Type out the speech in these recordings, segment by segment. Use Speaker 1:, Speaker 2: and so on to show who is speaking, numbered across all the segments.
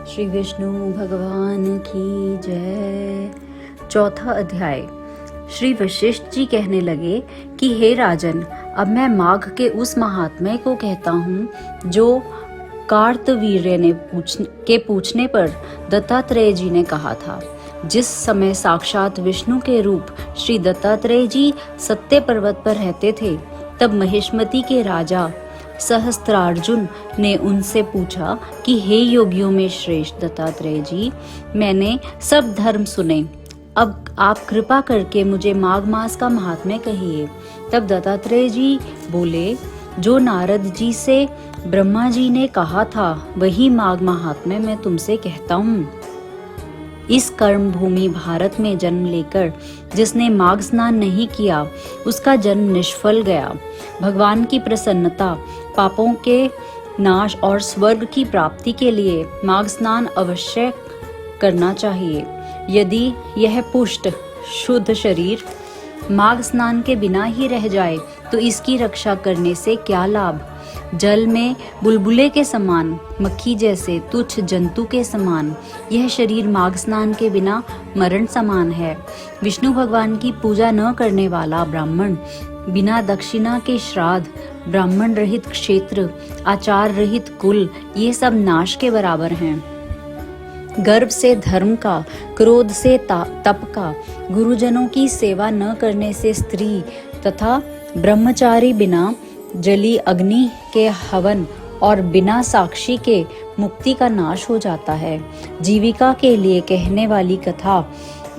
Speaker 1: श्री विष्णु भगवान की जय। चौथा अध्याय। श्री वशिष्ठ जी कहने लगे कि हे राजन, अब मैं माघ के उस महात्म्य को कहता हूँ जो कार्तवीर्य ने पूछने पर दत्तात्रेय जी ने कहा था। जिस समय साक्षात विष्णु के रूप श्री दत्तात्रेय जी सत्य पर्वत पर रहते थे, तब महिष्मति के राजा सहस्त्रार्जुन ने उनसे पूछा कि हे योगियों में श्रेष्ठ दत्तात्रेय जी, मैंने सब धर्म सुने, अब आप कृपा करके मुझे माघ मास का महात्म्य कहिए। तब दत्तात्रेय जी बोले, जो नारद जी से ब्रह्मा जी ने कहा था वही माघ महात्म्य मैं तुमसे कहता हूँ। इस कर्म भूमि भारत में जन्म लेकर जिसने माघ स्नान नहीं किया, उसका जन्म निष्फल गया। भगवान की प्रसन्नता, पापों के नाश और स्वर्ग की प्राप्ति के लिए माघ स्नान अवश्य करना चाहिए। यदि यह पुष्ट शुद्ध शरीर माघ स्नान के बिना ही रह जाए तो इसकी रक्षा करने से क्या लाभ। जल में बुलबुले के समान, मक्खी जैसे तुच्छ जंतु के समान यह शरीर माघ स्नान के बिना मरण समान है। विष्णु भगवान की पूजा न करने वाला ब्राह्मण, बिना दक्षिणा के श्राद्ध, ब्राह्मण रहित क्षेत्र, आचार रहित कुल, ये सब नाश के बराबर हैं। गर्व से धर्म का, क्रोध से तप का, गुरुजनों की सेवा न करने से स्त्री तथा ब्रह्मचारी बिना जली अग्नि के हवन और बिना साक्षी के मुक्ति का नाश हो जाता है। जीविका के लिए कहने वाली कथा,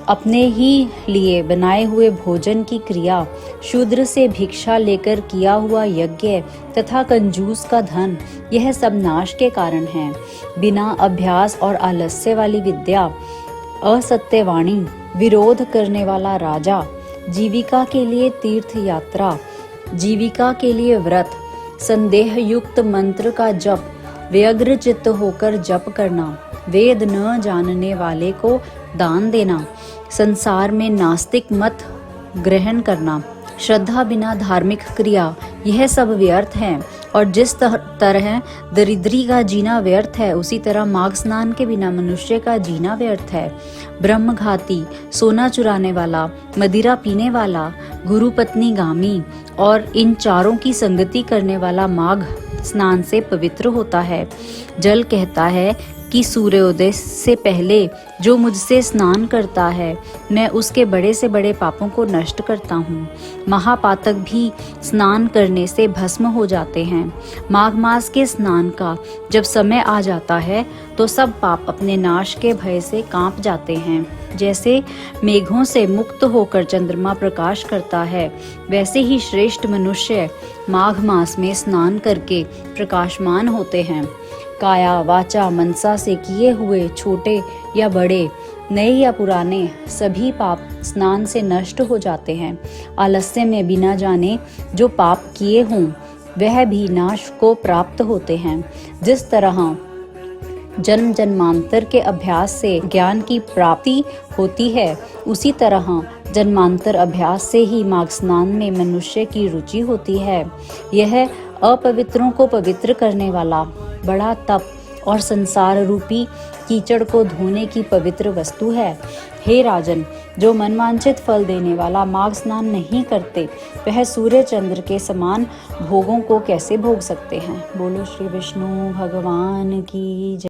Speaker 1: अपने ही लिए बनाए हुए भोजन की क्रिया, शूद्र से भिक्षा लेकर किया हुआ यज्ञ तथा कंजूस का धन, यह सब नाश के कारण हैं। बिना अभ्यास और आलस्य वाली विद्या, असत्य वाणी, विरोध करने वाला राजा, जीविका के लिए तीर्थ यात्रा, जीविका के लिए व्रत, संदेह युक्त मंत्र का जप, व्यग्र चित्त होकर जप करना, वेद न जानने वाले को दान देना, संसार में नास्तिक मत ग्रहण करना, श्रद्धा बिना धार्मिक क्रिया, यह सब व्यर्थ हैं। और जिस तरह दरिद्री का जीना व्यर्थ है, उसी तरह माघ स्नान के बिना मनुष्य का जीना व्यर्थ है। ब्रह्मघाती, सोना चुराने वाला, मदिरा पीने वाला, गुरु पत्नी गामी और इन चारों की संगति करने वाला माघ स्नान से पवित्र होता है। जल कहता है कि सूर्योदय से पहले जो मुझसे स्नान करता है, मैं उसके बड़े से बड़े पापों को नष्ट करता हूँ। महापातक भी स्नान करने से भस्म हो जाते हैं। माघ मास के स्नान का जब समय आ जाता है तो सब पाप अपने नाश के भय से कांप जाते हैं। जैसे मेघों से मुक्त होकर चंद्रमा प्रकाश करता है, वैसे ही श्रेष्ठ मनुष्य माघ मास में स्नान करके प्रकाशमान होते हैं। काया वाचा मनसा से किए हुए छोटे या बड़े, नए या पुराने, सभी पाप स्नान से नष्ट हो जाते हैं। आलस्य में बिना जाने जो पाप किए हों वह भी नाश को प्राप्त होते हैं। जिस तरह जन्म जन्मांतर के अभ्यास से ज्ञान की प्राप्ति होती है, उसी तरह जन्मांतर अभ्यास से ही माघ स्नान में मनुष्य की रुचि होती है। यह अपवित्रों को पवित्र करने वाला बड़ा तप और संसार रूपी कीचड़ को धोने की पवित्र वस्तु है। हे राजन, जो मनवांछित फल देने वाला माघ स्नान नहीं करते, वह सूर्य चंद्र के समान भोगों को कैसे भोग सकते हैं। बोलो श्री विष्णु भगवान की जय।